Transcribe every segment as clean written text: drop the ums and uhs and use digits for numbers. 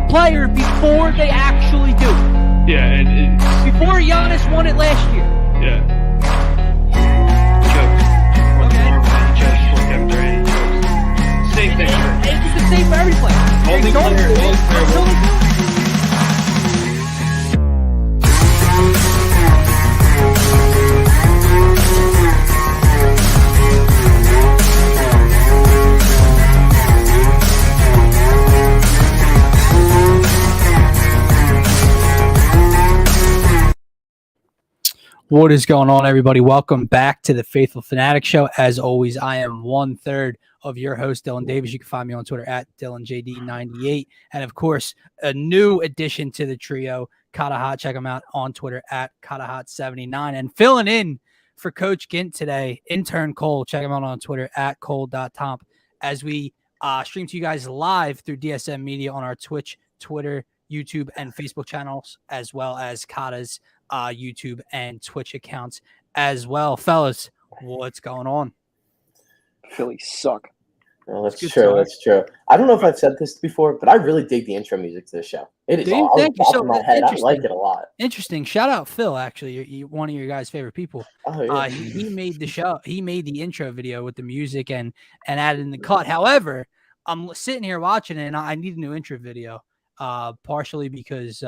Player before they actually do it. Yeah, and before Giannis won it last year. Yeah. Same thing. It's the same for every player. Only player. What is going on, everybody? Welcome back to the Phaithful Phanatics show. As always, I am 1/3 of your host, Dylan Davis. You can find me on Twitter at DylanJD98. And of course, a new addition to the trio, Kata Hot. Check him out on Twitter at KataHot79. And filling in for Coach Gint today, intern Cole. Check him out on Twitter at Cole.Tomp as we stream to you guys live through DSM Media on our Twitch, Twitter, YouTube, and Facebook channels, as well as Kata's YouTube and Twitch accounts as well. Fellas, what's going on? Phillies suck. Oh, that's true. That's true. I don't know if I've said this before, but I really dig the intro music to this show. It is all in my head. I like it a lot. Interesting. Shout out Phil, actually. You're one of your guys' favorite people. Oh, yeah. He made the show. He made the intro video with the music and added in the cut. However, I'm sitting here watching it, and I need a new intro video, partially because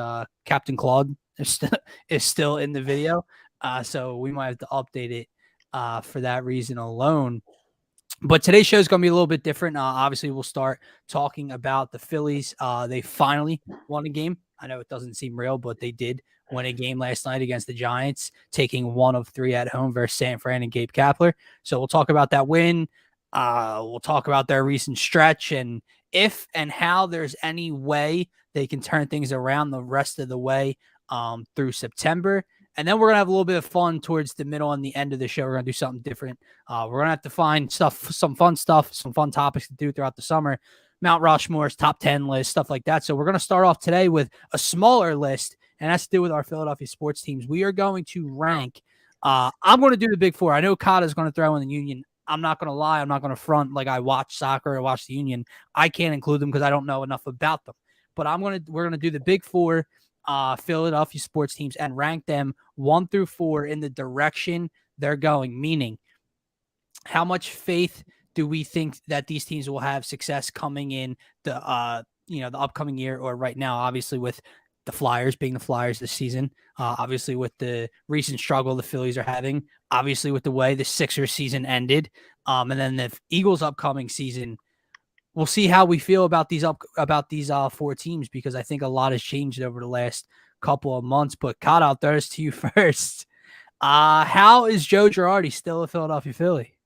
Captain Claude is still in the video. So we might have to update it for that reason alone. But today's show is going to be a little bit different. Obviously, we'll start talking about the Phillies. They finally won a game. I know it doesn't seem real, but they did win a game last night against the Giants, taking 1 of 3 at home versus San Fran and Gabe Kapler. So we'll talk about that win. We'll talk about their recent stretch and if and how there's any way they can turn things around the rest of the way through September. And then we're going to have a little bit of fun towards the middle and the end of the show. We're going to do something different. We're going to have to find some fun topics to do throughout the summer. Mount Rushmore's top 10 list, stuff like that. So we're going to start off today with a smaller list, and that's to do with our Philadelphia sports teams. We are going to rank. I'm going to do the big 4. I know Kata is going to throw in the Union. I'm not going to lie. I'm not going to front like I watch soccer or watch the Union. I can't include them because I don't know enough about them. But we're going to do the big 4 Philadelphia sports teams and rank them 1 through 4 in the direction they're going, meaning how much faith do we think that these teams will have success coming in the upcoming year or right now, obviously with the Flyers being the Flyers this season, obviously with the recent struggle the Phillies are having, obviously with the way the Sixers season ended, and then the Eagles upcoming season. We'll see how we feel about these 4 teams because I think a lot has changed over the last couple of months. But Kyle, I'll throw this to you first. How is Joe Girardi still a Philadelphia Philly?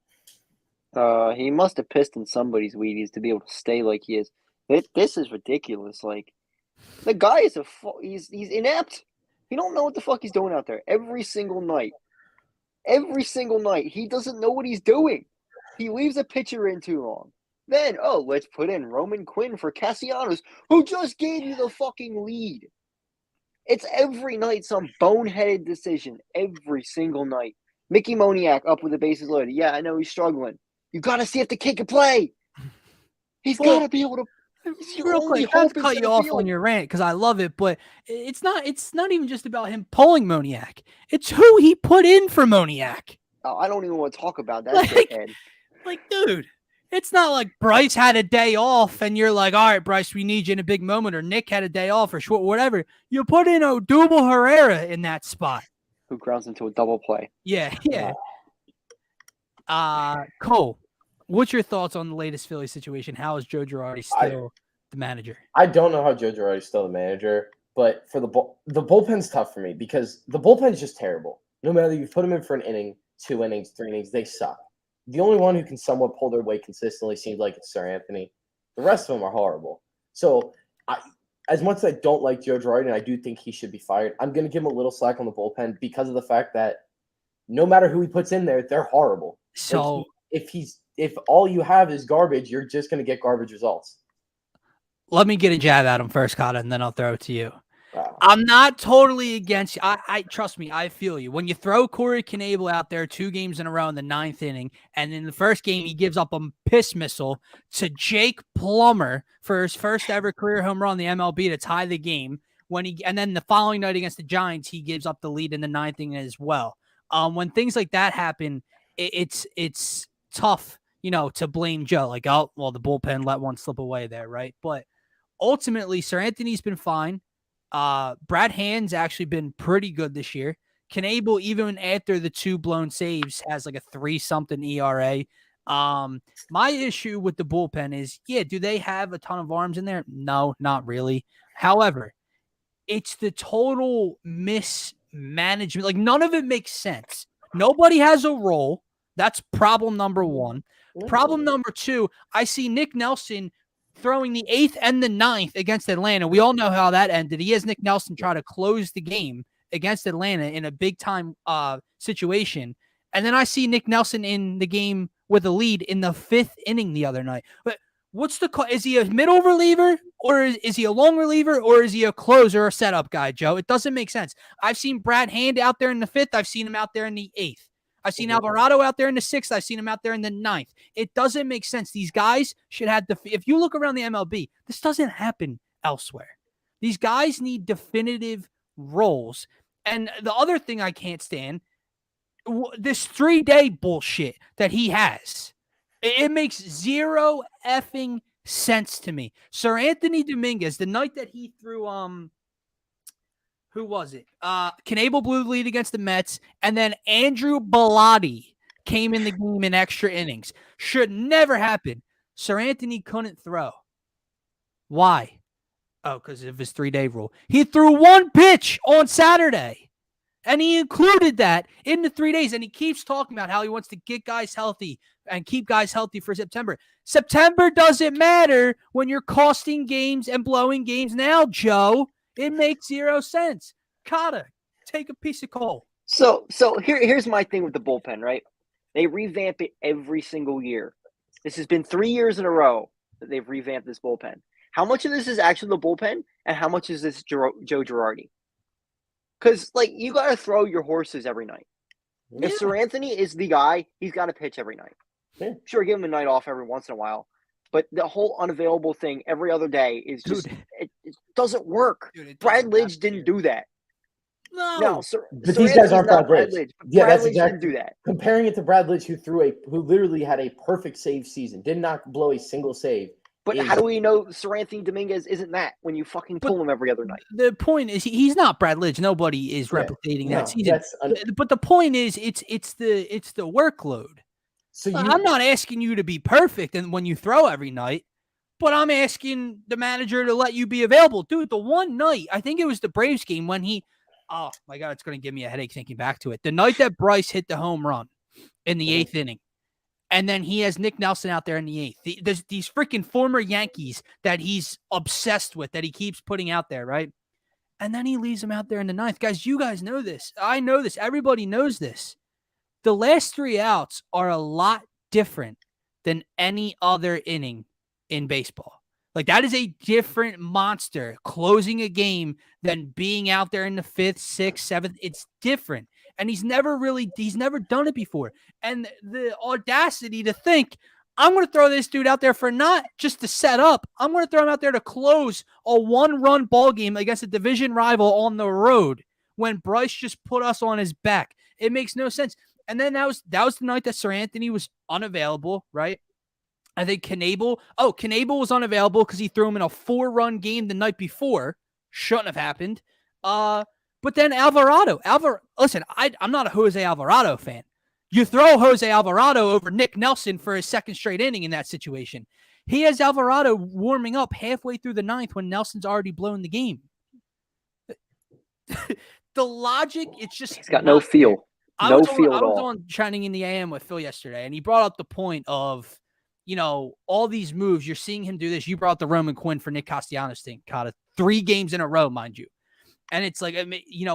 He must have pissed in somebody's Wheaties to be able to stay like he is. This is ridiculous. Like the guy is he's inept. He don't know what the fuck he's doing out there every single night. Every single night, he doesn't know what he's doing. He leaves a pitcher in too long. Then, let's put in Roman Quinn for Castellanos, who just gave you the fucking lead. It's every night some boneheaded decision. Every single night. Mickey Moniak up with the bases loaded. Yeah, I know he's struggling. You got to see if the kid can play. He's got to be able to. Real quick, I'll cut you off on your rant because I love it, but it's not even just about him pulling Moniak. It's who he put in for Moniak. Oh, I don't even want to talk about that. Like, dude. It's not like Bryce had a day off and you're like, all right, Bryce, we need you in a big moment, or Nick had a day off or short, whatever. You put in Odubel Herrera in that spot. Who grounds into a double play. Yeah. Cole, what's your thoughts on the latest Philly situation? How is Joe Girardi still the manager? I don't know how Joe Girardi is still the manager, but for the bullpen's tough for me because the bullpen's just terrible. No matter you put them in for an inning, 2 innings, 3 innings, they suck. The only one who can somewhat pull their weight consistently seems like it's Sir Anthony. The rest of them are horrible. So as much as I don't like Joe Girardi and I do think he should be fired, I'm going to give him a little slack on the bullpen because of the fact that no matter who he puts in there, they're horrible. So if all you have is garbage, you're just going to get garbage results. let me get a jab at him first, Kata, and then I'll throw it to you. Wow. I'm not totally against you. I trust me, I feel you. When you throw Corey Knebel out there 2 games in a row in the 9th inning, and in the first game he gives up a piss missile to Jake Plummer for his first ever career home run in the MLB to tie the game. And then the following night against the Giants, he gives up the lead in the 9th inning as well. When things like that happen, it's tough, to blame Joe. Like, oh, well, the bullpen let one slip away there, right? But ultimately, Sir Anthony's been fine. Brad Hand's actually been pretty good this year. Knebel, even after the 2 blown saves, has like a 3-something ERA. My issue with the bullpen is, do they have a ton of arms in there? No, not really. However, it's the total mismanagement. Like, none of it makes sense. Nobody has a role. That's problem number 1. Problem number 2, I see Nick Nelson throwing the 8th and the 9th against Atlanta. We all know how that ended. He has Nick Nelson try to close the game against Atlanta in a big-time situation. And then I see Nick Nelson in the game with a lead in the 5th inning the other night. But what's the call? Is he a middle reliever, or is he a long reliever, or is he a closer or setup guy, Joe? It doesn't make sense. I've seen Brad Hand out there in the 5th. I've seen him out there in the 8th. I've seen Alvarado out there in the 6th. I've seen him out there in the 9th. It doesn't make sense. These guys should have if you look around the MLB, this doesn't happen elsewhere. These guys need definitive roles. And the other thing I can't stand, this 3-day bullshit that he has. It makes 0 effing sense to me. Sir Anthony Dominguez, the night that he threw who was it? Knebel blew the lead against the Mets, and then Andrew Bellotti came in the game in extra innings. Should never happen. Sir Anthony couldn't throw. Why? Oh, because of his 3-day rule. He threw 1 pitch on Saturday, and he included that in the 3 days, and he keeps talking about how he wants to get guys healthy and keep guys healthy for September. September doesn't matter when you're costing games and blowing games now, Joe. It makes 0 sense. Kata, take a piece of coal. So here's my thing with the bullpen, right? They revamp it every single year. This has been 3 years in a row that they've revamped this bullpen. How much of this is actually the bullpen, and how much is this Joe Girardi? Because, you got to throw your horses every night. Yeah. If Sir Anthony is the guy, he's got to pitch every night. Yeah. Sure, give him a night off every once in a while. But the whole unavailable thing every other day is just it doesn't work. Brad Lidge didn't do that. No, Sir, but these guys aren't Brad Lidge. Yeah, Brad Lidge didn't do that. Comparing it to Brad Lidge, who literally had a perfect save season, did not blow a single save. But how do we know Sir Anthony Dominguez isn't that when you fucking pull him every other night? The point is he's not Brad Lidge. Nobody is replicating that season. But the point is it's the workload. So I'm not asking you to be perfect and when you throw every night, but I'm asking the manager to let you be available. Dude, the one night, I think it was the Braves game when oh my God, it's going to give me a headache thinking back to it. The night that Bryce hit the home run in the 8th inning, and then he has Nick Nelson out there in the 8th. There's these freaking former Yankees that he's obsessed with, that he keeps putting out there, right? And then he leaves them out there in the 9th. Guys, you guys know this. I know this. Everybody knows this. The last 3 outs are a lot different than any other inning in baseball. That is a different monster closing a game than being out there in the 5th, 6th, 7th. It's different. And he's never done it before. And the audacity to think, I'm going to throw this dude out there for not just to set up. I'm going to throw him out there to close a 1-run ball game against a division rival on the road when Bryce just put us on his back. It makes no sense. And then that was the night that Sir Anthony was unavailable, right? I think Knebel was unavailable because he threw him in a 4-run game the night before. Shouldn't have happened. But then Alvarado. Listen, I'm not a Jose Alvarado fan. You throw Jose Alvarado over Nick Nelson for his 2nd straight inning in that situation. He has Alvarado warming up halfway through the 9th when Nelson's already blown the game. The logic, it's just... He's got no feel. I was on Shining in the AM with Phil yesterday, and he brought up the point of, all these moves, you're seeing him do this. You brought the Roman Quinn for Nick Castellanos thing, Kata, 3 games in a row, mind you. And it's like,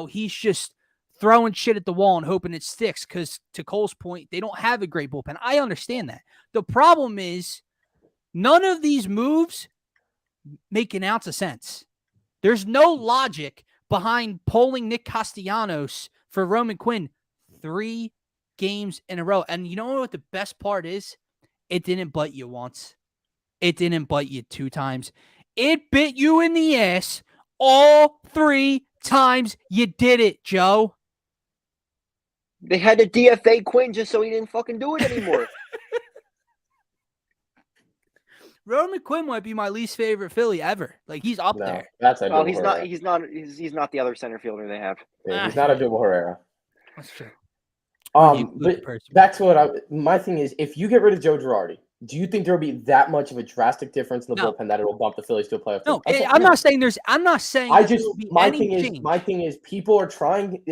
he's just throwing shit at the wall and hoping it sticks because, to Cole's point, they don't have a great bullpen. I understand that. The problem is none of these moves make an ounce of sense. There's no logic behind polling Nick Castellanos for Roman Quinn 3 games in a row. And you know what the best part is? It didn't bite you once. It didn't bite you 2 times. It bit you in the ass all 3 times you did it, Joe. They had to DFA Quinn just so he didn't fucking do it anymore. Roman Quinn might be my least favorite Philly ever. Like, he's up there. That's a Well, he's not the other center fielder they have. Yeah, he's not a Double Herrera. That's true. But back to my thing is, if you get rid of Joe Girardi, do you think there will be that much of a drastic difference in the bullpen that it will bump the Phillies to a playoff? No, I'm not saying my thing is people are trying.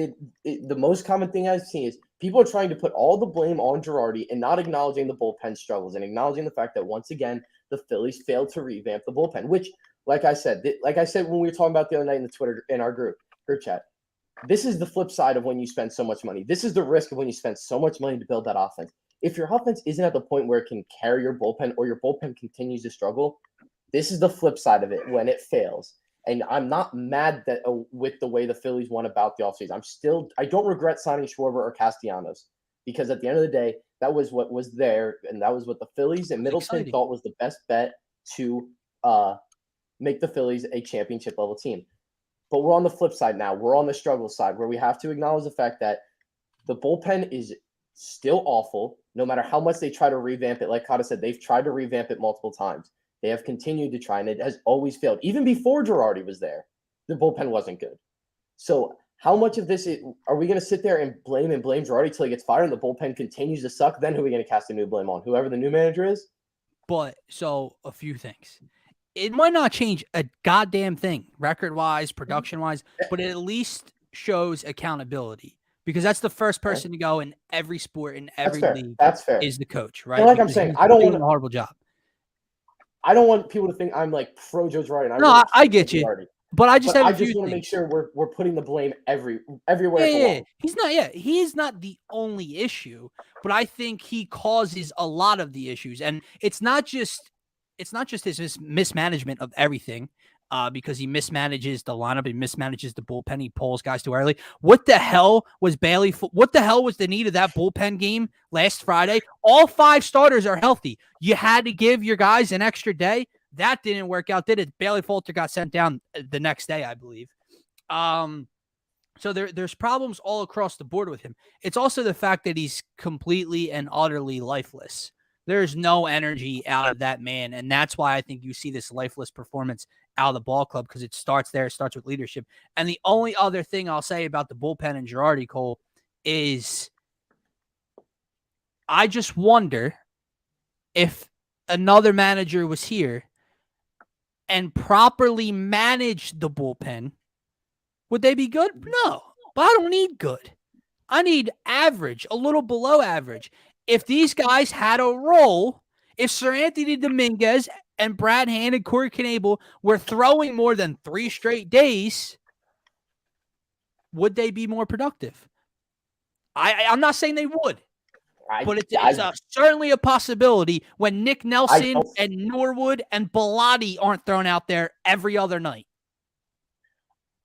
The most common thing I've seen is people are trying to put all the blame on Girardi and not acknowledging the bullpen struggles and acknowledging the fact that once again the Phillies failed to revamp the bullpen. Which, like I said when we were talking about the other night in our group chat. This is the flip side of when you spend so much money. This is the risk of when you spend so much money to build that offense. If your offense isn't at the point where it can carry your bullpen or your bullpen continues to struggle, this is the flip side of it when it fails. And I'm not mad that with the way the Phillies went about the offseason. I don't regret signing Schwarber or Castellanos because at the end of the day, that was what was there, and that was what the Phillies and Middleton thought was the best bet to make the Phillies a championship level team. But we're on the flip side now. We're on the struggle side where we have to acknowledge the fact that the bullpen is still awful, no matter how much they try to revamp it. Like Kata said, they've tried to revamp it multiple times. They have continued to try, and it has always failed. Even before Girardi was there, the bullpen wasn't good. So how much of this are we going to sit there and blame Girardi till he gets fired and the bullpen continues to suck? Then who are we going to cast a new blame on? Whoever the new manager is? But so a few things. It might not change a goddamn thing, record-wise, production-wise, but it at least shows accountability because that's the first person to go in every sport, in every league. That's fair. Is the coach, right? And like I'm saying, I don't want a horrible job. I don't want people to think I'm like pro Joe Girardi. No, I get you. Girardi. But I just want to make sure we're putting the blame everywhere. Yeah. He is not the only issue, but I think he causes a lot of the issues, and it's not just his mismanagement of everything, because he mismanages the lineup, he mismanages the bullpen, he pulls guys too early. What the hell was what the hell was the need of that bullpen game last Friday? All 5 starters are healthy. You had to give your guys an extra day. That didn't work out, did it? Bailey Falter got sent down the next day, I believe. So there's problems all across the board with him. It's also the fact that he's completely and utterly lifeless. There's no energy out of that man, and that's why I think you see this lifeless performance out of the ball club, because it starts there. It starts with leadership. And the only other thing I'll say about the bullpen and Girardi, Cole, is I just wonder if another manager was here and properly managed the bullpen, would they be good? No, but I don't need good. I need average, a little below average. If these guys had a role, if Sir Anthony Dominguez and Brad Hand and Corey Knebel were throwing more than 3 straight days, would they be more productive? I'm not saying they would, but it's certainly a possibility when Nick Nelson and Norwood and Bellotti aren't thrown out there every other night.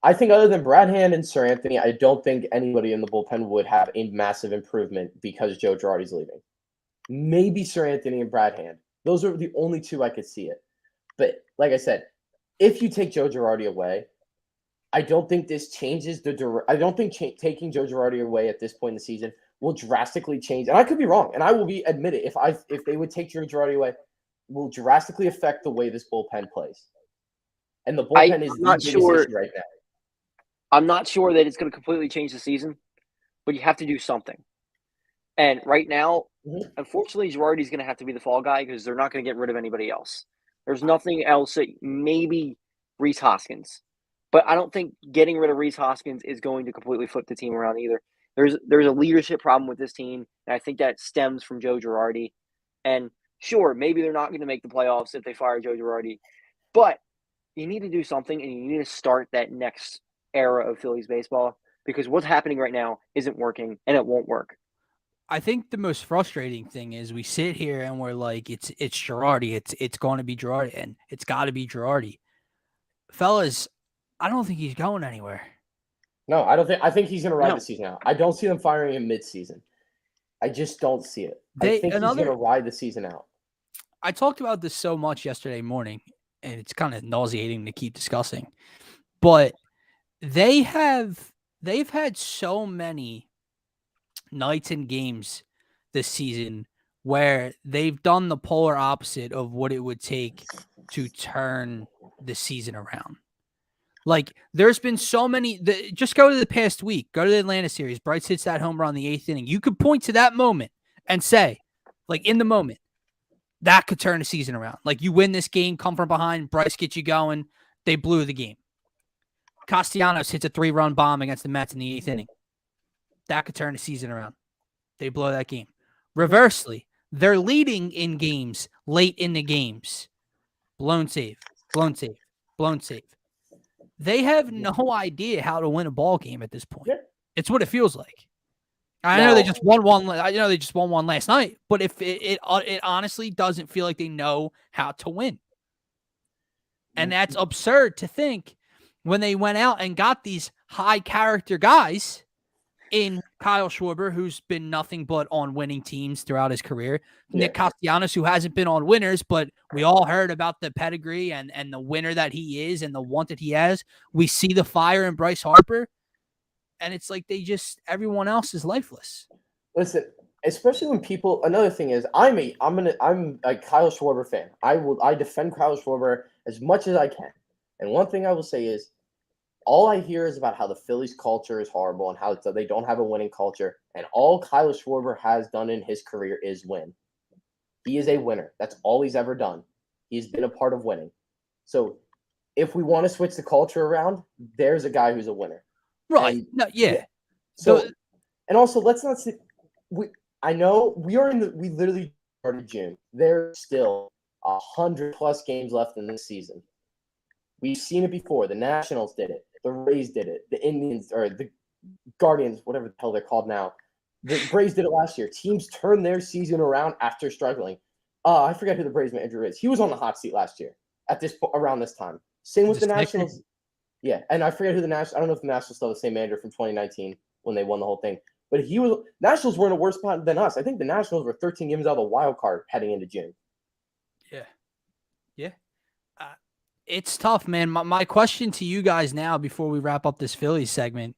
I think other than Brad Hand and Sir Anthony, I don't think anybody in the bullpen would have a massive improvement because Joe Girardi's leaving. Maybe Sir Anthony and Brad Hand. Those are the only 2 I could see it. But like I said, if you take Joe Girardi away, I don't think this changes I don't think taking Joe Girardi away at this point in the season will drastically change. And I could be wrong, and I will admit it. If they would take Joe Girardi away, will drastically affect the way this bullpen plays. And the bullpen is the biggest issue right now. I'm not sure that it's going to completely change the season, but you have to do something. And right now, unfortunately, Girardi's going to have to be the fall guy because they're not going to get rid of anybody else. There's nothing else. Maybe Rhys Hoskins. But I don't think getting rid of Rhys Hoskins is going to completely flip the team around either. There's a leadership problem with this team, and I think that stems from Joe Girardi. And Sure, maybe they're not going to make the playoffs if they fire Joe Girardi, but you need to do something, and you need to start that next era of Phillies baseball because what's happening right now isn't working, and it won't work. I think the most frustrating thing is we sit here and we're like, it's Girardi, it's going to be Girardi, and it's got to be Girardi. Fellas, I don't think he's going anywhere. No, I don't think. I think he's going to ride No. the season out. I don't see them firing him mid-season. I just don't see it. I think he's going to ride the season out. I talked about this so much yesterday morning, and it's kind of nauseating to keep discussing. But they've had so many nights and games this season where they've done the polar opposite of what it would take to turn the season around. Like, there's been so many. Just go to the past week. Go to the Atlanta series. Bryce hits that home run in the 8th inning. You could point to that moment and say, like, in the moment, that could turn the season around. Like, you win this game, come from behind, Bryce gets you going. They blew the game. Castellanos hits a 3-run bomb against the Mets in the 8th inning. That could turn the season around. They blow that game. Reversely, they're leading in games late in the games. Blown save, blown save, blown save. They have no idea how to win a ball game at this point. Yeah. It's what it feels like. I know they just won one. I know they just won one last night, but if it honestly doesn't feel like they know how to win, and that's absurd to think when they went out and got these high character guys in Kyle Schwarber, who's been nothing but on winning teams throughout his career. Yeah. Nick Castellanos, who hasn't been on winners, but we all heard about the pedigree and the winner that he is and the want that he has. We see the fire in Bryce Harper, and it's like everyone else is lifeless. Listen, especially when people. Another thing is, I'm a Kyle Schwarber fan. I defend Kyle Schwarber as much as I can. And one thing I will say is, all I hear is about how the Phillies culture is horrible and how they don't have a winning culture. And all Kyle Schwarber has done in his career is win. He is a winner. That's all he's ever done. He's been a part of winning. So if we want to switch the culture around, there's a guy who's a winner. Right. Yeah. So, and also let's not say I know we literally started June. There's still 100+ games left in this season. We've seen it before. The Nationals did it. The Rays did it. The Indians or the Guardians, whatever the hell they're called now. The Braves did it last year. Teams turn their season around after struggling. I forget who the Braves manager is. He was on the hot seat last year around this time. Same with the Nationals. Yeah, and I forget who the Nationals. I don't know if the Nationals still have the same manager from 2019 when they won the whole thing. But Nationals were in a worse spot than us. I think the Nationals were 13 games out of the wild card heading into June. Yeah. It's tough, man. My question to you guys now before we wrap up this Phillies segment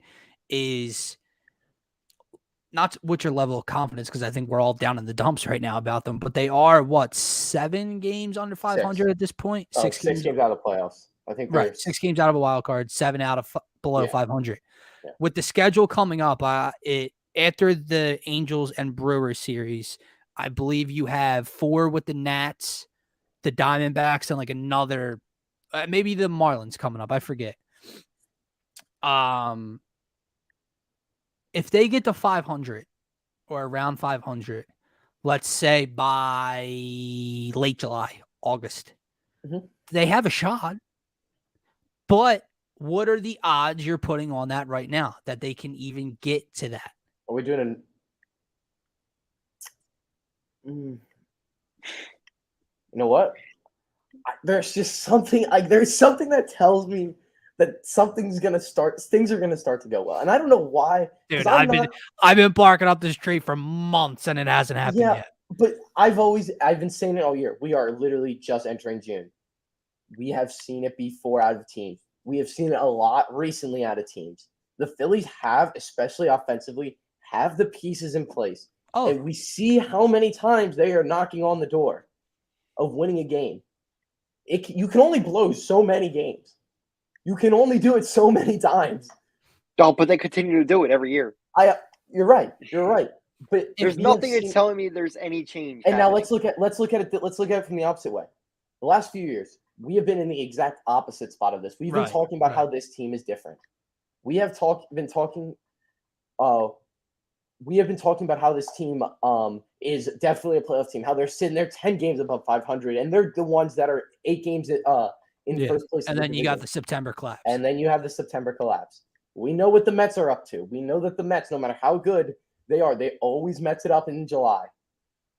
is not what's your level of confidence, because I think we're all down in the dumps right now about them, but they are, 7 games under 500 at this point? 6 games out of the playoffs. I think right. 6 games out of a wild card, 7 out of below 500. Yeah. With the schedule coming up, after the Angels and Brewers series, I believe you have 4 with the Nats, the Diamondbacks, and like another maybe the Marlins coming up. I forget. If they get to 500 or around 500, let's say by late July, August, they have a shot. But what are the odds you're putting on that right now that they can even get to that? Are we doing You know what? There's just something there's something that tells me that things are gonna start to go well, and I don't know why. Dude, I've been barking up this tree for months, and it hasn't happened yet. But I've been saying it all year. We are literally just entering June. We have seen it before out of teams. We have seen it a lot recently out of teams. The Phillies have, especially offensively, have the pieces in place, and we see how many times they are knocking on the door of winning a game. You can only blow so many games. You can only do it so many times. Oh, but they continue to do it every year. You're right. But there's nothing that's telling me there's any change. And now let's look at it from the opposite way. The last few years, we have been in the exact opposite spot of this. We've been talking about how this team is different. We have been talking about how this team is definitely a playoff team. How they're sitting there 10 games above 500, and they're the ones that are 8 games in first place. And in then you got division. the September collapse. And then you have the September collapse. We know what the Mets are up to. We know that the Mets, no matter how good they are, they always Mets it up in July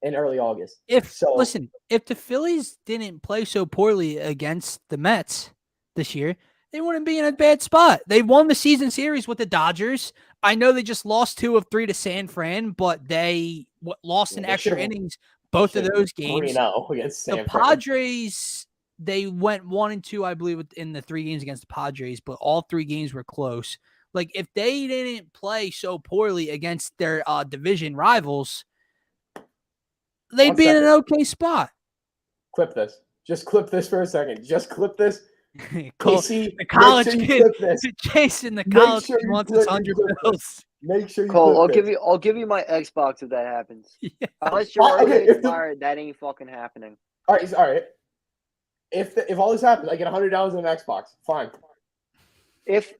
and early August. If the Phillies didn't play so poorly against the Mets this year, they wouldn't be in a bad spot. They won the season series with the Dodgers. I know they just lost 2 of 3 to San Fran, but they lost in extra innings both of those games. 3-0 against San The Padres, they went 1-2, I believe, in the 3 games against the Padres, but all 3 games were close. Like, if they didn't play so poorly against their division rivals, they'd be in an okay spot. Clip this. Just clip this for a second. Just clip this. Casey, the college kid, Jason, the college kid wants his $100. Make sure you Cole, clip I'll give you my Xbox if that happens. Yeah. Unless you're already fired, that ain't fucking happening. All right. If all this happens, I get $100 on an Xbox. Fine. If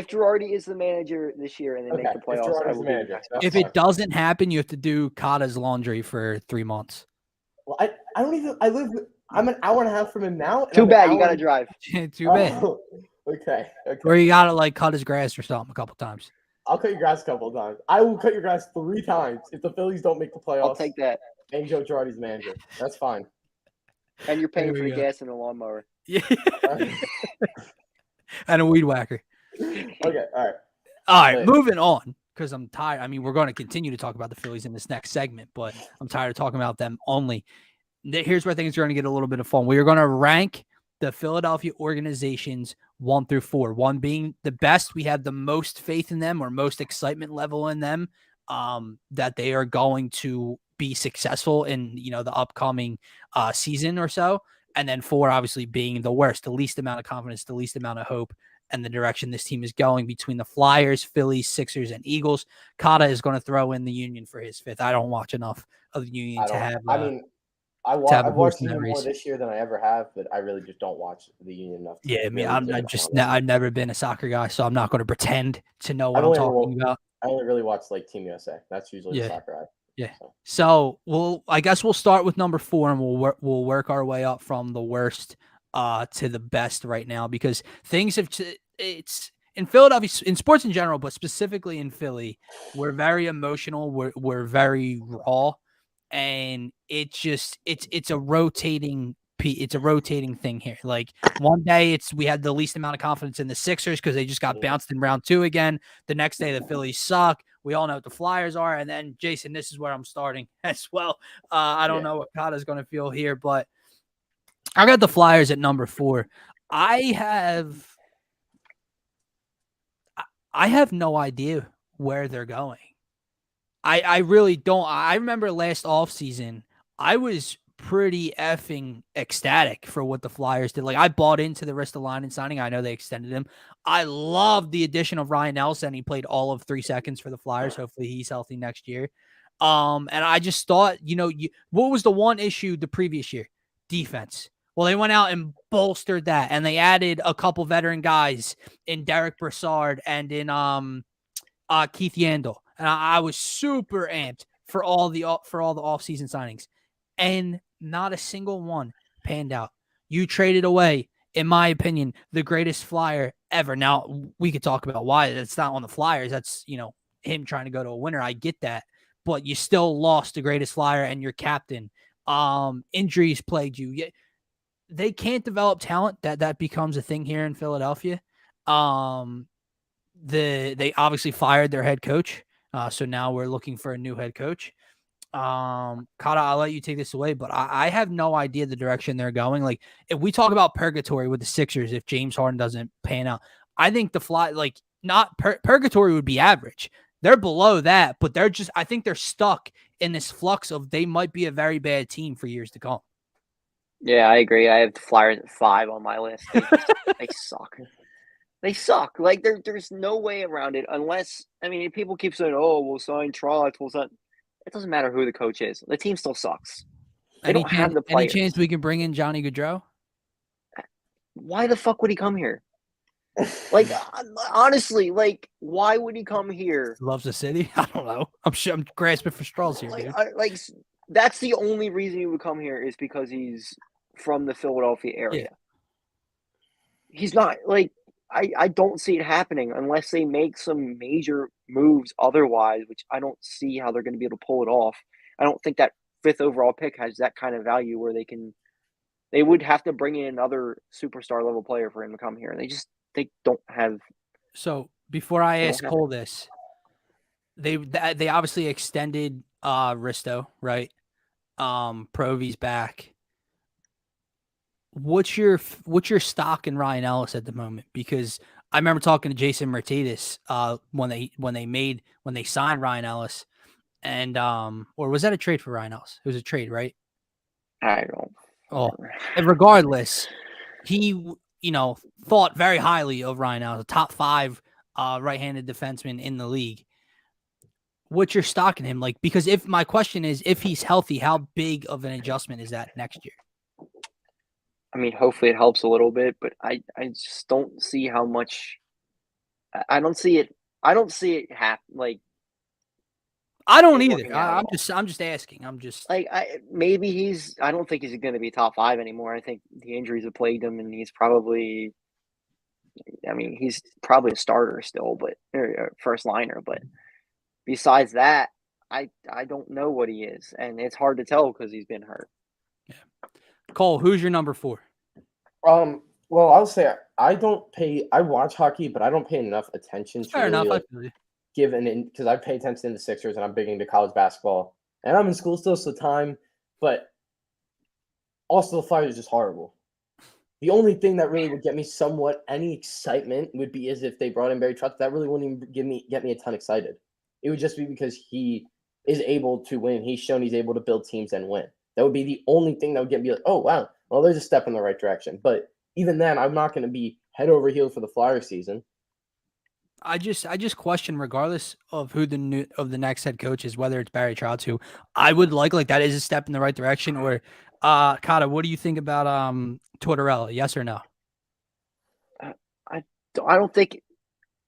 Girardi is the manager this year and they make the playoffs, I will be if it doesn't happen, you have to do Kata's laundry for 3 months. Well, I'm an hour and a half from him now. Too bad you gotta drive. Too bad. Okay. Or you gotta cut his grass or something a couple times. I'll cut your grass a couple of times. I will cut your grass 3 times if the Phillies don't make the playoffs. I'll take that. And Joe Girardi's manager. That's fine. And you're paying for the gas and the lawnmower. Yeah. And a weed whacker. Okay, all right. Moving on, because I'm tired. I mean, we're going to continue to talk about the Phillies in this next segment, but I'm tired of talking about them only. Here's where things are going to get a little bit of fun. We are going to rank the Philadelphia organizations 1 through 4. 1 being the best. We have the most faith in them or most excitement level in them, that they are going to be successful in the upcoming season or so. And then 4 obviously being the worst, the least amount of confidence, the least amount of hope, and the direction this team is going between the Flyers, Phillies, Sixers, and Eagles. Kata is going to throw in the Union for his 5th. I don't watch enough of the Union to have. I've watched Union more this year than I ever have, but I really just don't watch the Union enough. Yeah, I mean, I've never been a soccer guy, so I'm not going to pretend to know what I'm talking about. I only really watch Team USA. That's usually the soccer guy. Yeah. So I guess we'll start with number 4, and we'll work our way up from the worst to the best right now, because things it's in Philadelphia, in sports in general, but specifically in Philly, we're very emotional. We're very raw, and it's a rotating thing here. Like, one day we had the least amount of confidence in the Sixers because they just got bounced in round 2 again. The next day the Phillies suck. We all know what the Flyers are. And then, Jason, this is where I'm starting as well. I don't know what Kata's going to feel here, but I got the Flyers at number 4. I have no idea where they're going. I really don't. I remember last offseason, I was pretty effing ecstatic for what the Flyers did. Like, I bought into the Ristolainen signing. I know they extended him. I love the addition of Ryan Nelson. He played all of 3 seconds for the Flyers. Hopefully he's healthy next year. And I just thought, what was the one issue the previous year? Defense. Well, they went out and bolstered that, and they added a couple veteran guys in Derek Brassard and in Keith Yandel. And I was super amped for all the offseason signings, and not a single one panned out. You traded away, in my opinion, the greatest Flyer ever. Now, we could talk about why. That's not on the Flyers. That's, him trying to go to a winner. I get that. But you still lost the greatest Flyer and your captain. Injuries plagued you. They can't develop talent. That becomes a thing here in Philadelphia. They obviously fired their head coach. So now we're looking for a new head coach. Kata, I'll let you take this away, but I have no idea the direction they're going. Like, if we talk about purgatory with the Sixers, if James Harden doesn't pan out, I think purgatory would be average. They're below that, but I think they're stuck in this flux of they might be a very bad team for years to come. Yeah, I agree. I have the Flyers at 5 on my list. They suck. They suck. Like, there's no way around it unless, people keep saying, "Oh, we'll sign Trotz, we'll sign." It doesn't matter who the coach is. The team still sucks. They don't have the players. Any chance we can bring in Johnny Gaudreau? Why the fuck would he come here? Like, honestly, like, why would he come here? Loves the city. I don't know. I'm sure I'm grasping for straws here, dude. That's the only reason he would come here is because he's from the Philadelphia area. Yeah. He's not like I don't see it happening unless they make some major moves otherwise, which I don't see how they're going to be able to pull it off. I don't think that 5th overall pick has that kind of value where they would have to bring in another superstar level player for him to come here. And they don't have. So before I They don't ask have Cole this, they obviously extended Risto, right? Provy's back. What's your stock in Ryan Ellis at the moment? Because I remember talking to Jason Martinez when they signed Ryan Ellis, and or was that a trade for Ryan Ellis? It was a trade, right? I don't. Oh, and regardless, he thought very highly of Ryan Ellis, a top 5 right-handed defenseman in the league. What's your stock in him? Like, because if my question is, if he's healthy, how big of an adjustment is that next year? I mean, hopefully it helps a little bit, but I just don't see how much. I don't see it. I don't see it happen. Like, I don't either. working out at I'm just asking. I'm just like maybe he's. I don't think he's going to be top 5 anymore. I think the injuries have plagued him, and he's probably. I mean, he's probably a starter still, but or first liner. But besides that, I don't know what he is, and it's hard to tell because he's been hurt. Cole, who's your number 4? Well, I'll say I watch hockey, but I don't pay enough attention to Fair enough. really, like, because I pay attention to the Sixers and I'm big into college basketball. And I'm in school still, so time, but also the Flyers is just horrible. The only thing that really would get me somewhat any excitement would be as if they brought in Barry Trotz. That really wouldn't even get me a ton excited. It would just be because he is able to win. He's shown he's able to build teams and win. That would be the only thing that would get me like, oh, wow, well, there's a step in the right direction. But even then, I'm not going to be head over heels for the Flyers season. I just question, regardless of who the next head coach is, whether it's Barry Trotz, who I would like that is a step in the right direction, or Kata, what do you think about Tortorella? Yes or no? I don't think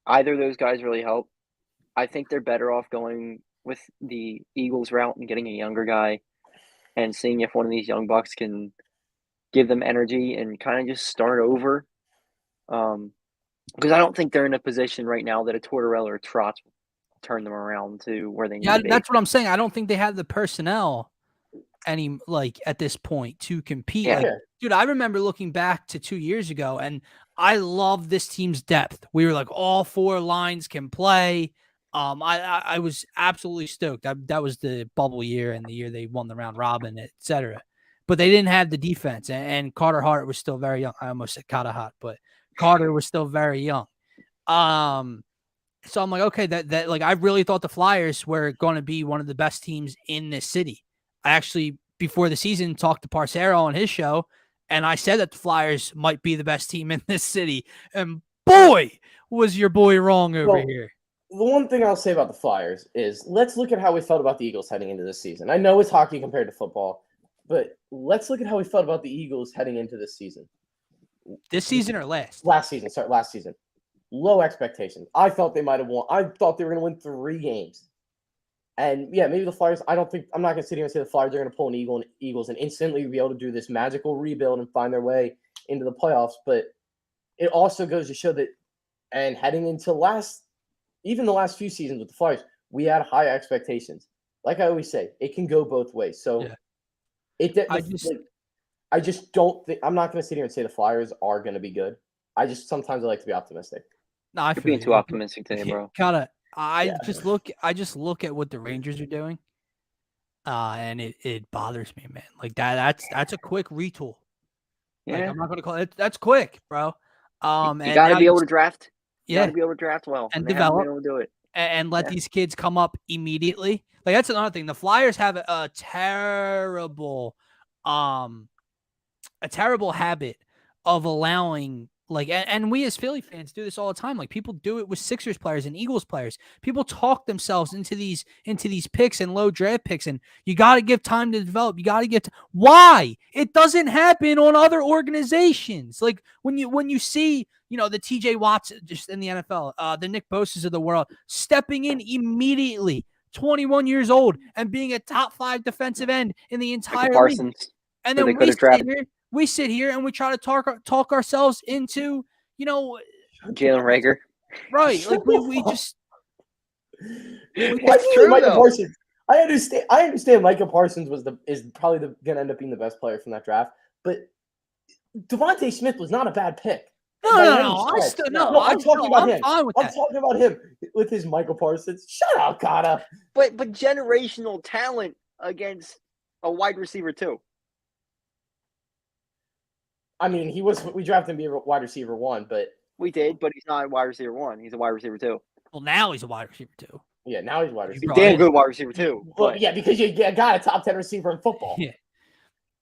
either of those guys really help. I think they're better off going with the Eagles route and getting a younger guy and seeing if one of these young bucks can give them energy and kind of just start over. Because I don't think they're in a position right now that a Tortorella or Trotz will turn them around to where they need to be. That's what I'm saying. I don't think they have the personnel at this point to compete. Yeah. Dude, I remember looking back to 2 years ago, and I love this team's depth. We were like, all 4 lines can play. I was absolutely stoked. That was the bubble year and the year they won the round robin, etc. But they didn't have the defense, and Carter Hart was still very young. I almost said Carter Hart, but Carter was still very young. So I'm like, okay, that I really thought the Flyers were going to be one of the best teams in this city. I actually, before the season, talked to Parcero on his show, and I said that the Flyers might be the best team in this city. And boy, was your boy wrong over here. The one thing I'll say about the Flyers is let's look at how we felt about the Eagles heading into this season. I know it's hockey compared to football, but let's look at how we felt about the Eagles heading into this season. This season or last? Last season. Low expectations. I thought they might have won. I thought they were going to win 3 games. And yeah, maybe the Flyers, I'm not going to sit here and say the Flyers are going to pull an Eagles and instantly be able to do this magical rebuild and find their way into the playoffs. But it also goes to show that, and heading into even the last few seasons with the Flyers, we had high expectations. Like I always say, it can go both ways. So I just don't think, I'm not going to sit here and say the Flyers are going to be good. Sometimes I like to be optimistic. No, I You're being too optimistic today, bro. I just look at what the Rangers are doing, and it bothers me, man. Like that's a quick retool. Yeah. Like, I'm not gonna call it. That's quick, bro. You got to be able to draft. You got to be able to draft well and develop. Able to do it. And let these kids come up immediately. Like that's another thing. The Flyers have a terrible habit of allowing Like, and we as Philly fans do this all the time. Like, people do it with Sixers players and Eagles players. People talk themselves into these picks and low draft picks, and you got to give time to develop. You got to get why it doesn't happen on other organizations. Like when you see, the TJ Watts just in the NFL, the Nick Bosa's of the world stepping in immediately, 21 years old, and being a top 5 defensive end in the entire league. Parsons. And then we sit here and we try to talk ourselves into, Jalen Reagor. Right. Like we just. It's true, Micah though. Parsons. I understand Micah Parsons is probably going to end up being the best player from that draft, but Devontae Smith was not a bad pick. No. I'm talking about him. Fine with I'm that. talking about him with his Michael Parsons. Shut up, Kata. But generational talent against a wide receiver too. I mean, we drafted him to be a wide receiver 1, but We did, but he's not a wide receiver 1. He's a wide receiver 2. Well, now he's a wide receiver 2. yeah, now he's a wide He's receiver. a damn good wide receiver 2. Well, But yeah, because you got a top 10 receiver in football. Yeah.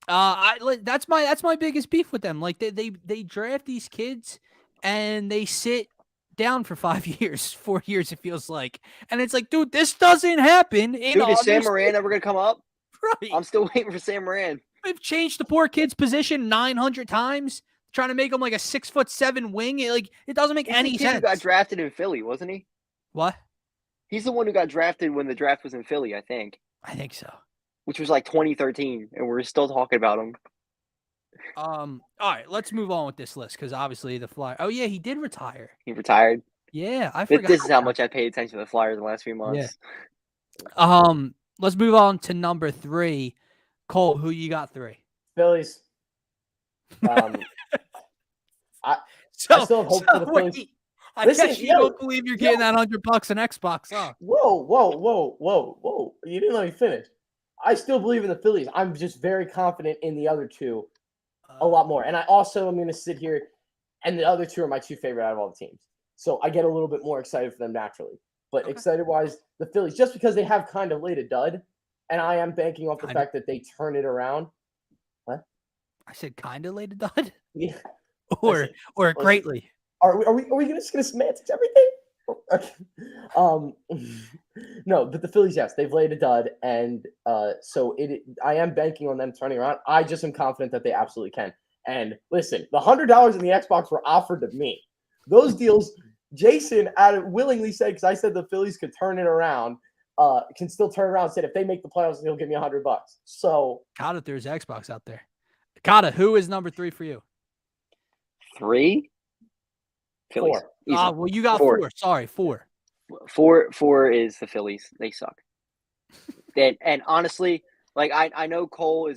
That's my biggest beef with them. Like they draft these kids and they sit down for 5 years, 4 years, it feels like. And it's like, dude, this doesn't happen. dude, is Sam Moran ever going to come up? Right. I'm still waiting for Sam Moran. We've changed the poor kid's position 900 times, trying to make him like a 6'7" wing. It doesn't make any He's the kid sense. who got drafted in Philly, wasn't he? What? He's the one who got drafted when the draft was in Philly, I think, I think so. which was like 2013, and we're still talking about him. All right, let's move on with this list because obviously the Flyers. Oh yeah, he did retire. He retired. Yeah, I forgot. This is how much I paid attention to the Flyers in the last few months. Let's move on to number 3. Cole, who you got 3? Phillies. I still have hope for the Phillies. I guess you don't believe you're getting that $100 on Xbox, huh? Whoa. You didn't let me finish. I still believe in the Phillies. I'm just very confident in the other two a lot more. And I also am going to sit here, and the other two are my 2 favorite out of all the teams. So I get a little bit more excited for them naturally. But excited-wise, the Phillies, just because they have kind of laid a dud, and I am banking off the fact that they turn it around. What? I said kind of laid a dud? Yeah. Or greatly. Are we just going to semantics everything? Okay. No, but the Phillies, yes, they've laid a dud, and so I am banking on them turning around. I just am confident that they absolutely can. And listen, the $100 in the Xbox were offered to me. Those deals, Jason willingly said, because I said the Phillies could turn it around, can still turn around. Said if they make the playoffs, he'll give me $100. So, Kata, there's Xbox out there. Kata, who is number 3 for you? 3? Phillies. 4. Well, you got 4. Sorry, 4. 4 is the Phillies. They suck. and honestly, like I know Cole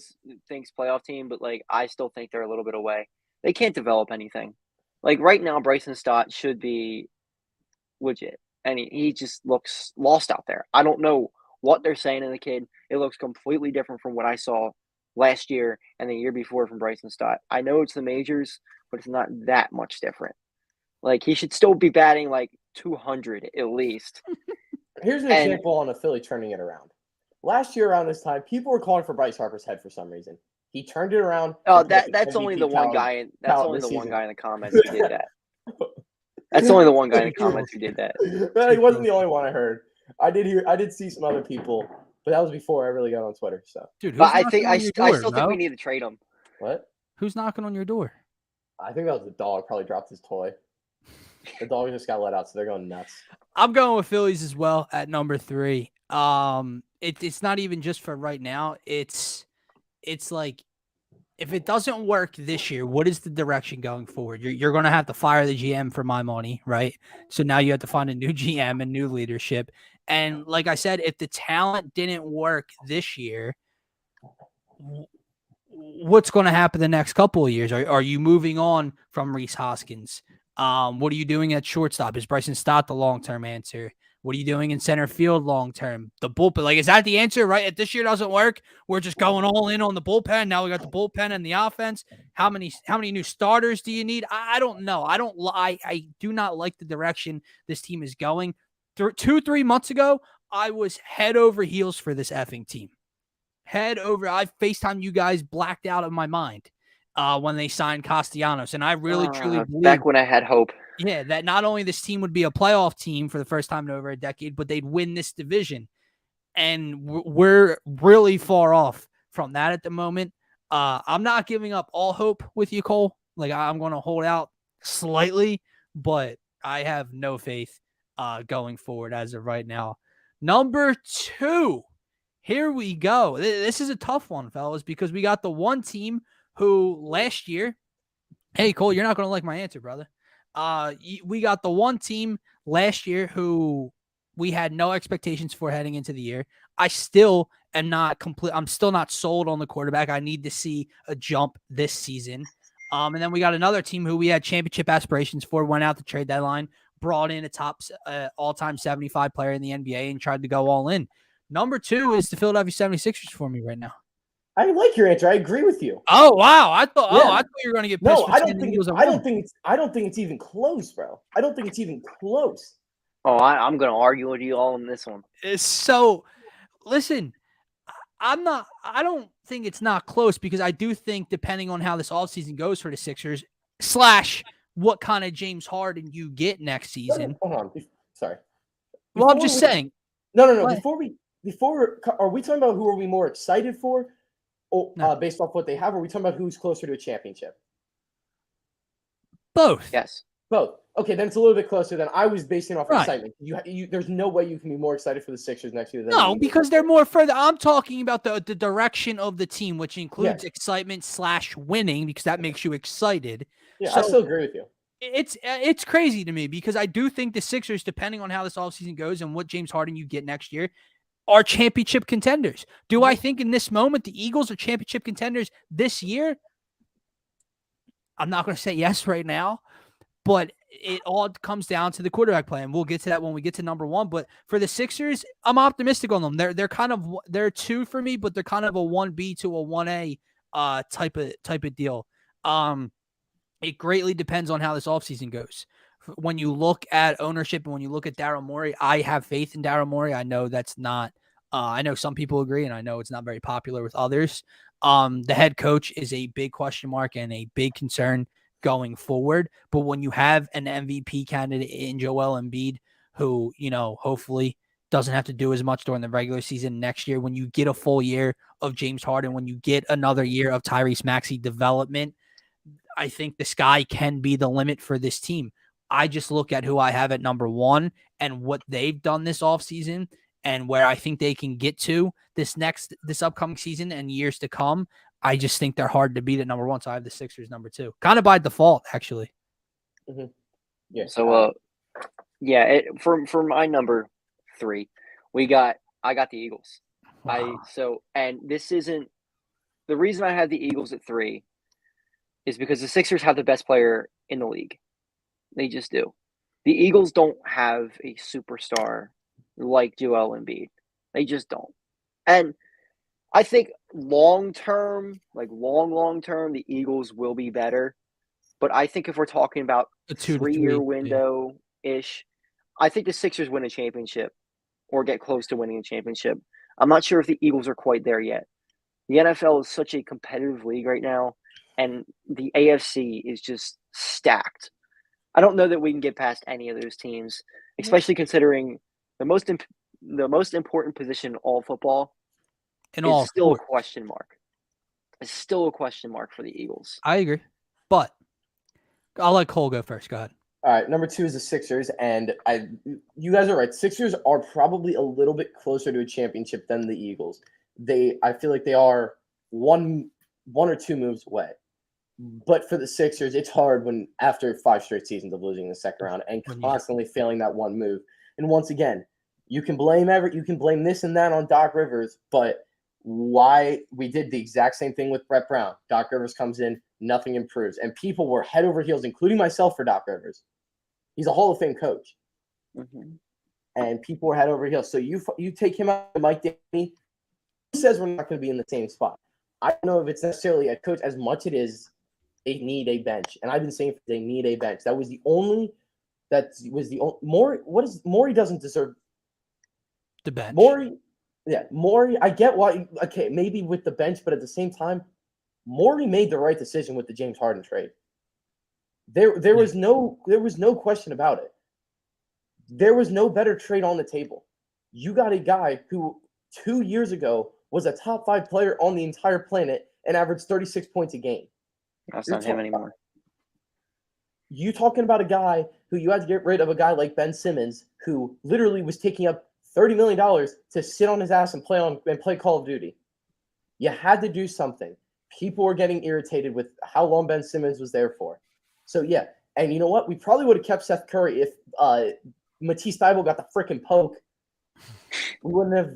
thinks playoff team, but like I still think they're a little bit away. They can't develop anything. Like right now, Bryson Stott should be legit, and he just looks lost out there. I don't know what they're saying to the kid. It looks completely different from what I saw last year and the year before from Bryson Stott. I know it's the majors, but it's not that much different. Like he should still be batting like 200 at least. Here's an example on a Philly turning it around. Last year around this time, people were calling for Bryce Harper's head for some reason. He turned it around. Oh, that's only the one guy. That's only the one guy in the comments who did that. That's only the one guy in the comments who did that. He wasn't the only one I heard. I did see some other people, but that was before I really got on Twitter. So, dude, but I still think we need to trade him. What? Who's knocking on your door? I think that was the dog. Probably dropped his toy. The dog just got let out, so they're going nuts. I'm going with Phillies as well at number 3. It's not even just for right now. It's like if it doesn't work this year, what is the direction going forward? You're going to have to fire the GM for my money, right? So now you have to find a new GM and new leadership. And like I said, if the talent didn't work this year, what's going to happen the next couple of years? Are you moving on from Rhys Hoskins? What are you doing at shortstop? Is Bryson Stott the long-term answer? What are you doing in center field long-term? The bullpen, like, is that the answer, right? If this year doesn't work, we're just going all in on the bullpen. Now we got the bullpen and the offense. How many new starters do you need? I don't know. I do not like the direction this team is going. 2-3 months ago, I was head over heels for this effing team. Head over. I FaceTimed you guys blacked out of my mind. when they signed Castellanos. And I really, truly believe back when I had hope. Yeah, that not only this team would be a playoff team for the first time in over a decade, but they'd win this division. And we're really far off from that at the moment. I'm not giving up all hope with you, Cole. Like, I'm going to hold out slightly, but I have no faith going forward as of right now. Number 2, here we go. This is a tough one, fellas, because we got the one team who last year, hey, Cole, you're not going to like my answer, brother. We got the one team last year who we had no expectations for heading into the year. I still am not complete. I'm still not sold on the quarterback. I need to see a jump this season. And then we got another team who we had championship aspirations for, went out the trade deadline, brought in a top all-time 75 player in the NBA and tried to go all in. Number 2 is the Philadelphia 76ers for me right now. I like your answer. I agree with you. Oh wow! I thought you were going to get pissed. No, I don't think it's even close, bro. I don't think it's even close. Oh, I'm going to argue with you all on this one. So, listen, I don't think it's not close because I do think depending on how this offseason goes for the Sixers / what kind of James Harden you get next season. Hold on. Sorry. Well, I'm just saying. No. Before, are we talking about who are we more excited for? No. Based off what they have, or are we talking about who's closer to a championship? Both. Yes. Both. Okay, then it's a little bit closer than I was basing off Right. excitement. There's no way you can be more excited for the Sixers next year than No, because they're more further. I'm talking about the direction of the team, which includes excitement / winning, because that makes you excited. Yeah, so I still agree with you. It's crazy to me because I do think the Sixers, depending on how this offseason goes and what James Harden you get next year, are championship contenders. Do I think in this moment the Eagles are championship contenders this year? I'm not going to say yes right now, but it all comes down to the quarterback play, and we'll get to that when we get to number 1. But for the Sixers, I'm optimistic on them. They're 2 for me, but they're kind of a 1B to a 1A type of deal. It greatly depends on how this offseason goes. When you look at ownership and when you look at Daryl Morey, I have faith in Daryl Morey. I know that's not I know some people agree, and I know it's not very popular with others. The head coach is a big question mark and a big concern going forward. But when you have an MVP candidate in Joel Embiid, who, hopefully doesn't have to do as much during the regular season next year, when you get a full year of James Harden, when you get another year of Tyrese Maxey development, I think the sky can be the limit for this team. I just look at who I have at number 1 and what they've done this offseason and where I think they can get to this upcoming season and years to come. I just think they're hard to beat at number 1. So I have the Sixers number 2, kind of by default, actually. Mm-hmm. Yeah. So, for my number 3, I got the Eagles. Wow. And this isn't the reason I had the Eagles at 3 is because the Sixers have the best player in the league. They just do. The Eagles don't have a superstar like Joel Embiid. They just don't. And I think long-term, long-term, the Eagles will be better. But I think if we're talking about a 3-year window-ish, I think the Sixers win a championship or get close to winning a championship. I'm not sure if the Eagles are quite there yet. The NFL is such a competitive league right now, and the AFC is just stacked. I don't know that we can get past any of those teams, especially considering the most important position in all football is still a question mark. It's still a question mark for the Eagles. I agree, but I'll let Cole go first. Go ahead. All right, number 2 is the Sixers, and you guys are right. Sixers are probably a little bit closer to a championship than the Eagles. I feel like they are one or 2 moves away. But for the Sixers, it's hard when after 5 straight seasons of losing in the second round and constantly failing that one move. And once again, you can blame this and that on Doc Rivers, but why we did the exact same thing with Brett Brown. Doc Rivers comes in, nothing improves. And people were head over heels, including myself, for Doc Rivers. He's a Hall of Fame coach. Mm-hmm. And people were head over heels. So you take him out, Mike Danny, he says we're not going to be in the same spot. I don't know if it's necessarily a coach as much it is they need a bench. And I've been saying they need a bench. Morey doesn't deserve the bench. Morey, I get why. Okay, maybe with the bench, but at the same time, Morey made the right decision with the James Harden trade. There was no question about it. There was no better trade on the table. You got a guy who 2 years ago was a top 5 player on the entire planet and averaged 36 points a game. That's not him anymore. You talking about a guy who you had to get rid of a guy like Ben Simmons, who literally was taking up $30 million to sit on his ass and play Call of Duty. You had to do something. People were getting irritated with how long Ben Simmons was there for. So yeah, and you know what? We probably would have kept Seth Curry if Matisse Thybulle got the freaking poke. We wouldn't have.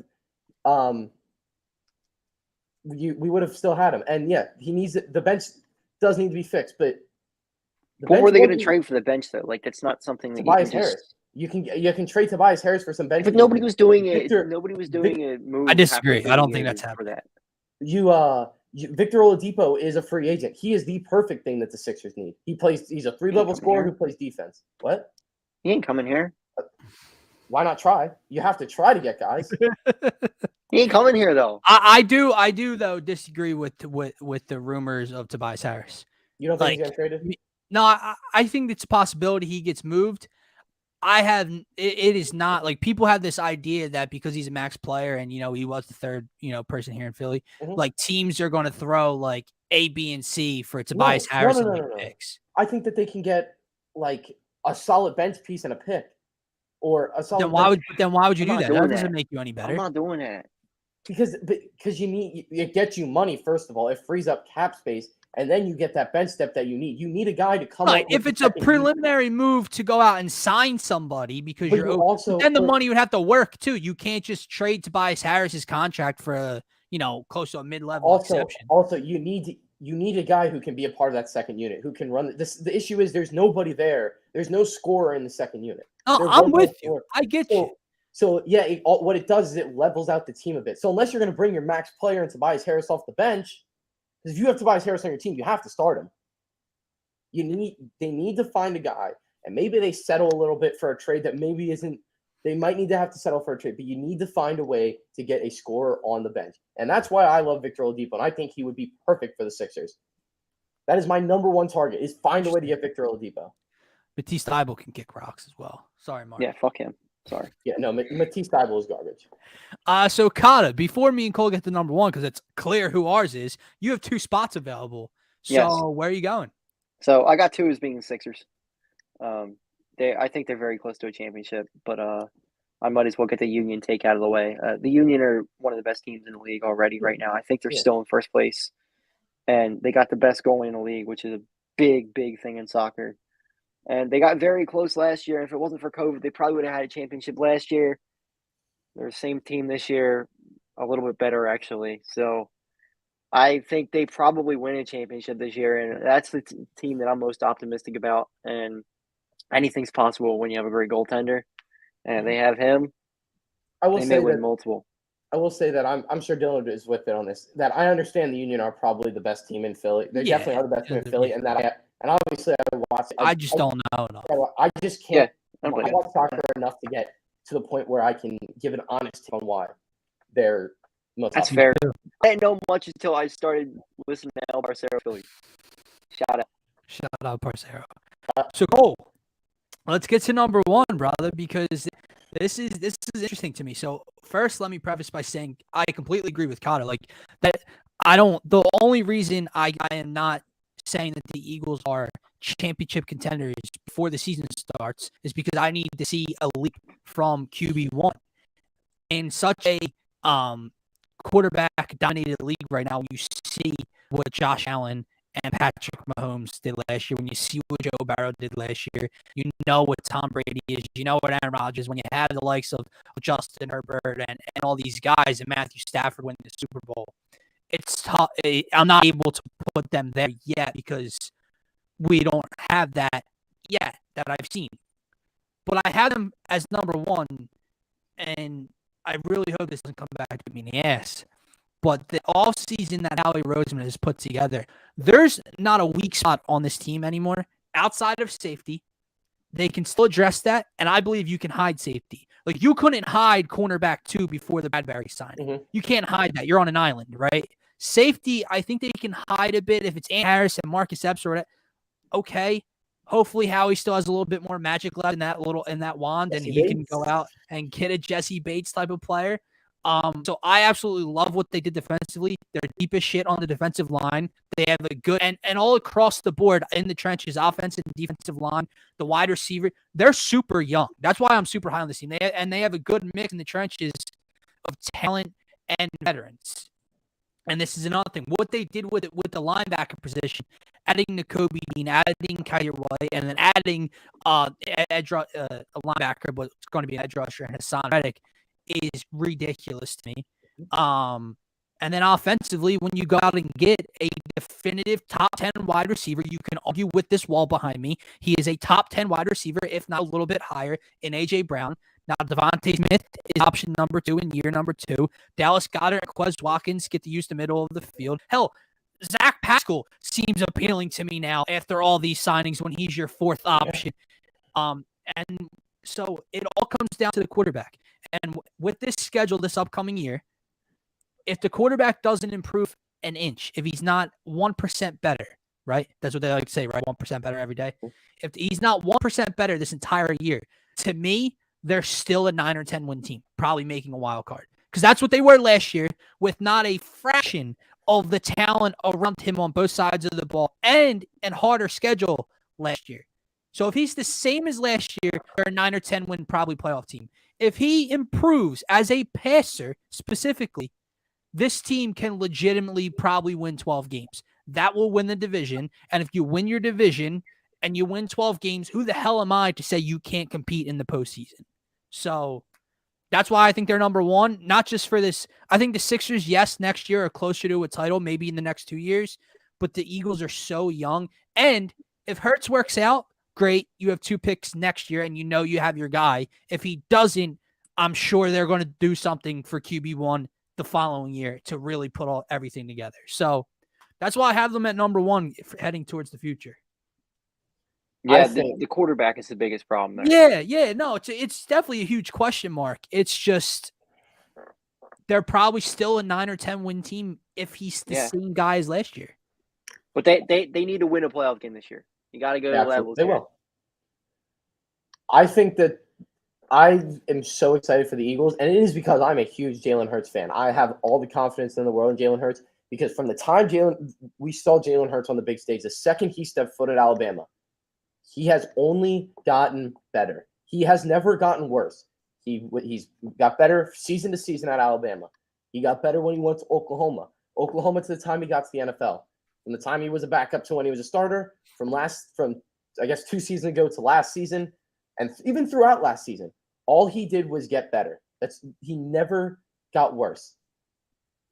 We would have still had him. And yeah, he needs it. The bench does need to be fixed, but. What were they going to trade for the bench though? Like that's not something that Tobias Harris. You can trade Tobias Harris for some bench. But nobody was doing it. Nobody was doing a move. I disagree. I don't think that's happening. Victor Oladipo is a free agent. He is the perfect thing that the Sixers need. He's a 3-level scorer who plays defense. What? He ain't coming here. Why not try? You have to try to get guys. He ain't coming here though. I do though disagree with the rumors of Tobias Harris. You don't think he's getting traded? No, I think it's a possibility he gets moved. It is not like people have this idea that because he's a max player and, he was the third, person here in Philly, like teams are going to throw like A, B, and C for Tobias Harris and picks. I think that they can get like a solid bench piece and a pick or a solid. Then why would you do that? That doesn't make you any better. I'm not doing that. Because it gets you money, first of all. It frees up cap space. And then you get that bench step that you need. You need a guy to come up. If it's a preliminary move to go out and sign somebody because then the money would have to work too. You can't just trade Tobias Harris's contract for a, close to a mid-level exception. Also, you need a guy who can be a part of that second unit, who can run this. The issue is there's nobody there. There's no scorer in the second unit. Oh, I'm with you. I get you. So yeah, what it does is it levels out the team a bit. So unless you're going to bring your max player and Tobias Harris off the bench. Because if you have Tobias Harris on your team, you have to start him. They need to find a guy, and maybe they settle a little bit for a trade that maybe isn't. They might need to have to settle for a trade, but you need to find a way to get a scorer on the bench, and that's why I love Victor Oladipo, and I think he would be perfect for the Sixers. That is my number one target: is find a way to get Victor Oladipo. Matisse Thybulle can kick rocks as well. Sorry, Mark. Yeah, fuck him. Sorry. Yeah, no, Matisse Thybulle is garbage. So Kata, before me and Cole get to number one, because it's clear who ours is, you have 2 spots available. So yes. Where are you going? So I got 2 as being the Sixers. I think they're very close to a championship, but I might as well get the Union take out of the way. The Union are one of the best teams in the league already right now. I think they're still in first place, and they got the best goalie in the league, which is a big, big thing in soccer. And they got very close last year. If it wasn't for COVID, they probably would have had a championship last year. They're the same team this year, a little bit better, actually. So I think they probably win a championship this year, and that's the team that I'm most optimistic about. And anything's possible when you have a great goaltender, and they have him. They may win multiple. I will say that I'm sure Dylan is with it on this. That I understand the Union are probably the best team in Philly. They definitely are the best team in Philly, and obviously I watch. I just don't know enough. I just can't. I watch soccer enough to get to the point where I can give an honest take on why they're most. That's fair. I didn't know much until I started listening to El Parcero Philly. Shout out Parcero. So Cole, let's get to number one, brother, because this is interesting to me. So first, let me preface by saying I completely agree with Kata. Like that, the only reason I am not saying that the Eagles are championship contenders before the season starts is because I need to see a leap from QB1. In such a quarterback-dominated league right now, you see what Josh Allen and Patrick Mahomes did last year. When you see what Joe Burrow did last year, you know what Tom Brady is. You know what Aaron Rodgers. When you have the likes of Justin Herbert and all these guys and Matthew Stafford winning the Super Bowl, it's tough. I'm not able to put them there yet because we don't have that yet that I've seen. But I have them as number one, and I really hope this doesn't come back to me in the ass. But the offseason that Howie Roseman has put together, there's not a weak spot on this team anymore outside of safety. They can still address that, and I believe you can hide safety. Like, you couldn't hide cornerback 2 before the Bradbury signing. Mm-hmm. You can't hide that. You're on an island, right? Safety, I think they can hide a bit if it's Ant Harris and Marcus Epps or whatever. Okay. Hopefully Howie still has a little bit more magic left in that wand, Jesse and he can Bates. go out and get a Jesse Bates type of player. So I absolutely love what they did defensively. They're deep as shit on the defensive line. They have a good and all across the board in the trenches, offensive and defensive line, the wide receiver. They're super young. That's why I'm super high on this team. They have a good mix in the trenches of talent and veterans. And this is another thing. What they did with the linebacker position, adding Nakobe Dean, adding Kyer White, and then adding a linebacker, but it's going to be an edge rusher, and Hassan Reddick, is ridiculous to me. And then offensively, when you go out and get a definitive top 10 wide receiver, you can argue with this wall behind me. He is a top 10 wide receiver, if not a little bit higher, in A.J. Brown. Now, Devontae Smith is option number 2 in year number 2. Dallas Goedert and Quez Watkins get to use the middle of the field. Hell, Zach Pascal seems appealing to me now after all these signings when he's your 4th option. And so it all comes down to the quarterback. And with this schedule this upcoming year, if the quarterback doesn't improve an inch, if he's not 1% better, right? That's what they like to say, right? 1% better every day. If he's not 1% better this entire year, to me, they're still a 9 or 10 win team, probably making a wild card. Because that's what they were last year with not a fraction of the talent around him on both sides of the ball and harder schedule last year. So if he's the same as last year, they're a 9 or 10 win probably playoff team. If he improves as a passer specifically, this team can legitimately probably win 12 games. That will win the division. And if you win your division and you win 12 games, who the hell am I to say you can't compete in the postseason? So that's why I think they're number 1, not just for this. I think the Sixers, yes, next year are closer to a title, maybe in the next 2 years, but the Eagles are so young. And if Hurts works out, great. You have 2 picks next year and you have your guy. If he doesn't, I'm sure they're going to do something for QB1 the following year to really put everything together. So that's why I have them at number 1 heading towards the future. Yeah, the quarterback is the biggest problem there. Yeah. No, it's definitely a huge question mark. It's just they're probably still a 9 or 10 win team if he's the same guy as last year. But they need to win a playoff game this year. You got to go to levels. They will. I think that I am so excited for the Eagles, and it is because I'm a huge Jalen Hurts fan. I have all the confidence in the world in Jalen Hurts because from the time we saw Jalen Hurts on the big stage, the second he stepped foot at Alabama, he has only gotten better. He has never gotten worse. He's got better season to season at Alabama. He got better when he went to Oklahoma. Oklahoma to the time he got to the NFL. From the time he was a backup to when he was a starter, from I guess 2 seasons ago to last season, and even throughout last season, all he did was get better. He never got worse.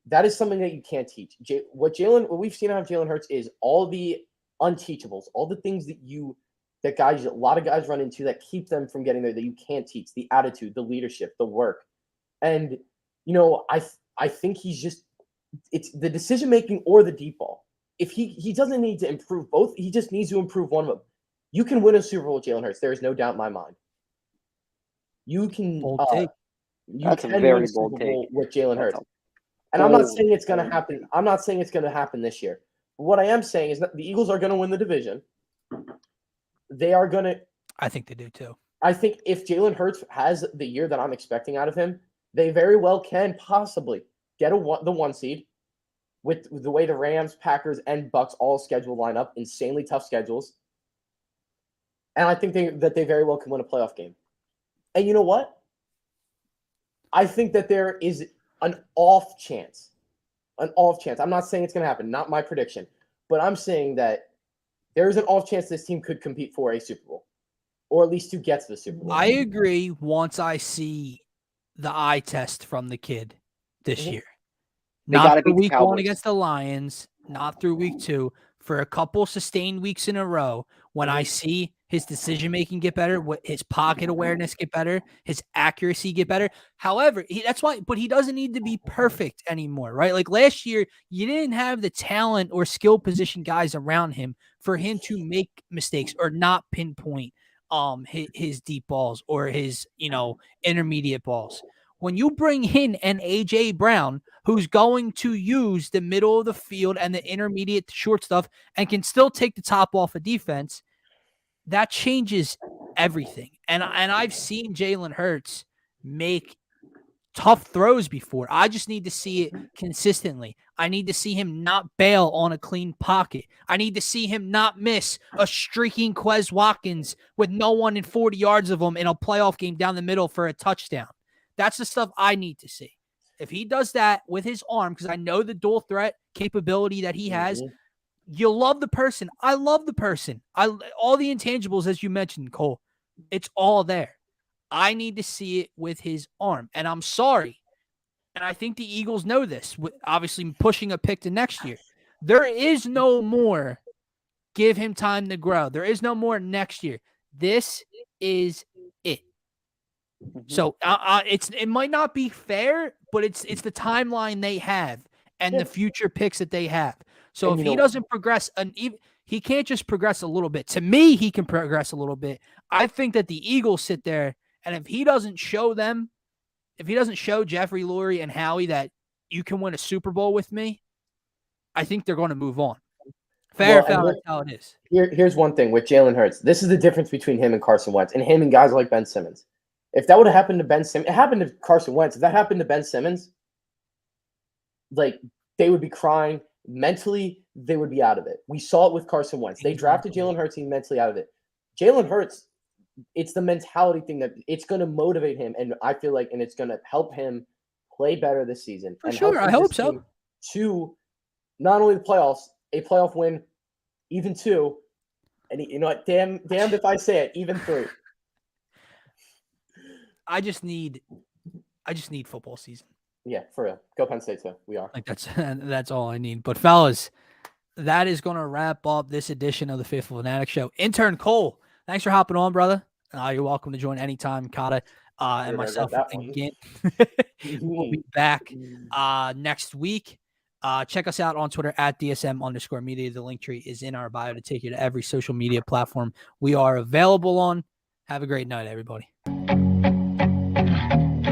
That is something that you can't teach. What we've seen out of Jalen Hurts is all the unteachables, all the things that a lot of guys run into that keep them from getting there that you can't teach. The attitude, the leadership, the work. And, I think it's the decision making or the deep ball. If he doesn't need to improve both, he just needs to improve one of them. You can win a Super Bowl with Jalen Hurts. There is no doubt in my mind. You can bold take. That's a very bold take with Jalen Hurts. And I'm not saying it's going to happen. I'm not saying it's going to happen this year. But what I am saying is that the Eagles are going to win the division. They are going to. I think they do too. I think if Jalen Hurts has the year that I'm expecting out of him, they very well can possibly get the 1 seed with the way the Rams, Packers, and Bucks all schedule line up, insanely tough schedules. And I think that they very well can win a playoff game. And you know what? I think that there is an off chance. I'm not saying it's going to happen, not my prediction, but I'm saying that there is an off chance this team could compete for a Super Bowl, or at least to get to the Super Bowl. I agree once I see the eye test from the kid this year. Not through week 1 against the Lions, not through week 2, for a couple sustained weeks in a row, when I see his decision-making get better, his pocket awareness get better, his accuracy get better. However, but he doesn't need to be perfect anymore, right? Like last year, you didn't have the talent or skill position guys around him for him to make mistakes or not pinpoint his deep balls or his, intermediate balls. When you bring in an A.J. Brown who's going to use the middle of the field and the intermediate short stuff and can still take the top off of defense, that changes everything. And I've seen Jalen Hurts make tough throws before. I just need to see it consistently. I need to see him not bail on a clean pocket. I need to see him not miss a streaking Quez Watkins with no one in 40 yards of him in a playoff game down the middle for a touchdown. That's the stuff I need to see. If he does that with his arm, because I know the dual threat capability that he has, you'll love the person. I love the person. All the intangibles, as you mentioned, Cole, it's all there. I need to see it with his arm. And I'm sorry. And I think the Eagles know this, with obviously pushing a pick to next year. There is no more give him time to grow. There is no more next year. This is it. So it might not be fair, but it's the timeline they have and the future picks that they have. So if he doesn't progress, he can't just progress a little bit. To me, he can progress a little bit. I think that the Eagles sit there, and if he doesn't show them, if he doesn't show Jeffrey Lurie and Howie that you can win a Super Bowl with me, I think they're going to move on. Fair, that's how it is. Here's one thing with Jalen Hurts. This is the difference between him and Carson Wentz and him and guys like Ben Simmons. If that would have happened to Ben Simmons, it happened to Carson Wentz. If that happened to Ben Simmons, like, they would be crying. Mentally, they would be out of it. We saw it with Carson Wentz. They drafted Jalen Hurts, he's mentally out of it. Jalen Hurts, it's the mentality thing that it's going to motivate him, and I feel like, and it's going to help him play better this season. For sure, I hope so. To not only the playoffs, a playoff win, even 2, and you know what? Damned if I say it, even 3. I just need football season. Yeah, for real. Go Penn State too. We are. Like that's all I need. But fellas, that is going to wrap up this edition of the Phaithful Fanatic Show. Intern Cole, thanks for hopping on, brother. You're welcome to join anytime, Kata, and myself again. We'll be back next week. Check us out on Twitter at DSM_media. The link tree is in our bio to take you to every social media platform we are available on. Have a great night, everybody.